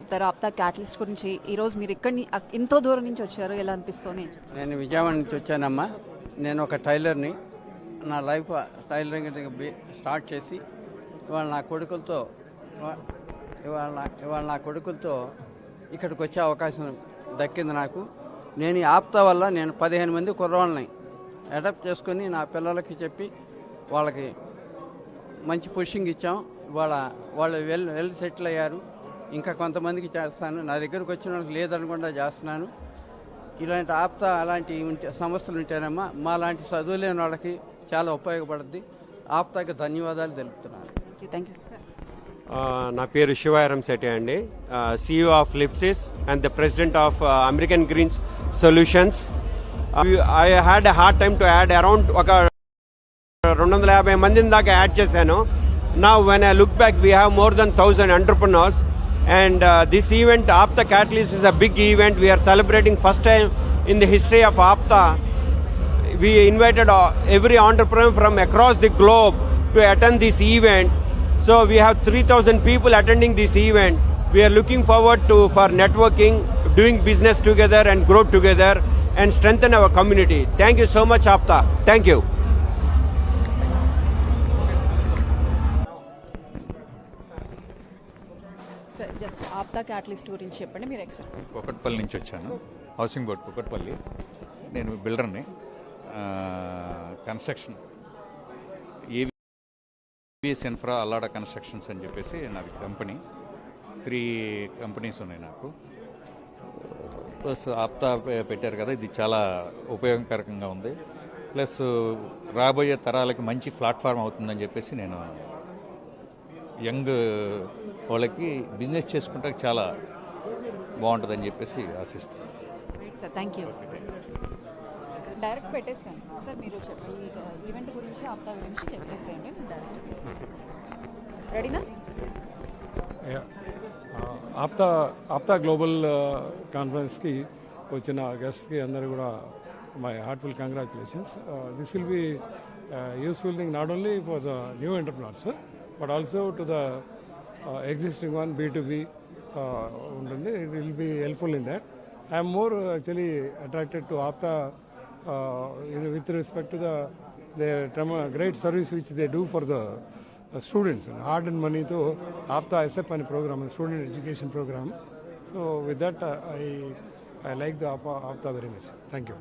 చెప్తారు ఆప్తా క్యాటలిస్ట్ గురించి? ఈరోజు మీరు ఇక్కడిని ఎంతో దూరం నుంచి వచ్చారు, ఎలా అనిపిస్తుంది? నేను విజయవాడ నుంచి వచ్చానమ్మా. నేను ఒక టైలర్ని. నా లైఫ్ టైలరింగ్ స్టార్ట్ చేసి ఇవాళ నా కొడుకులతో ఇక్కడికి వచ్చే అవకాశం దక్కింది నాకు. నేను ఈ ఆప్తా వల్ల నేను 15 మంది కుర్రవాళ్ళని అడాప్ట్ చేసుకొని నా పిల్లలకి చెప్పి వాళ్ళకి మంచి పుషింగ్ ఇచ్చాం. వాళ్ళు వెల్ సెటిల్ అయ్యారు. ఇంకా కొంతమందికి చేస్తాను. నా దగ్గరకు వచ్చిన వాళ్ళకి లేదనకుండా చేస్తున్నాను. ఇలాంటి ఆప్తా అలాంటి సంస్థలు ఉంటేనమ్మా మా లాంటి చదువు లేని వాళ్ళకి చాలా ఉపయోగపడుద్ది. ఆప్తాకి ధన్యవాదాలు తెలుపుతున్నాను. Thank you. నా పేరు శివారం శెట్టి అండి, CEO ఆఫ్ లిప్సిస్ and the president of American Greens Solutions. I had a hard time to add around ఒక 250 మందిని దాకా యాడ్ చేశాను. Now when I look back, we have more than 1,000 entrepreneurs, and this event, Apta Catalyst, is a big event. We are celebrating first time in the history of Apta. We invited every entrepreneur from across the globe to attend this event. So we have 3,000 people attending this event. We are looking forward for networking, doing business together and grow together and strengthen our community. Thank you so much, Apta. Thank you. Sir, just Apta catalyst గురించి చెప్పండి. మీరు కుకట్పల్లి నుంచి వచ్చాను, housing board Kukatpally. నేను బిల్డర్ని. Construction AVS infra అల్లాడా constructions అని చెప్పేసి నాకు company. 3 companies ఉన్నాయి నాకు. ప్లస్ ఆప్తా పెట్టారు కదా, ఇది చాలా ఉపయోగకరంగా ఉంది. ప్లస్ రాబోయే తరాలకి మంచి ప్లాట్ఫామ్ అవుతుందని చెప్పేసి నేను యంగ్ వాళ్ళకి బిజినెస్ చేసుకుంటే చాలా బాగుంటుందని చెప్పేసి ఆశిస్తాను. Sir, thank you. డైరెక్ట్ పెట్టేసాను సార్. మీరు ఈ ఈవెంట్ గురించి ఆప్తా గురించి చెప్పేసేయండి. నేను డైరెక్ట్ రెడీనా? ఆప్తా గ్లోబల్ కాన్ఫరెన్స్కి వచ్చిన గెస్ట్కి అందరూ కూడా my heartful congratulations. This will be useful thing not only for the new entrepreneurs but also to the existing one, B2B ఉంటుంది. It will be helpful in that. I am more actually attracted to Apta with respect to their great service which they do for the students. Hard and money to Apta SF and program, student education program. So with that I like the Apta very much. Thank you.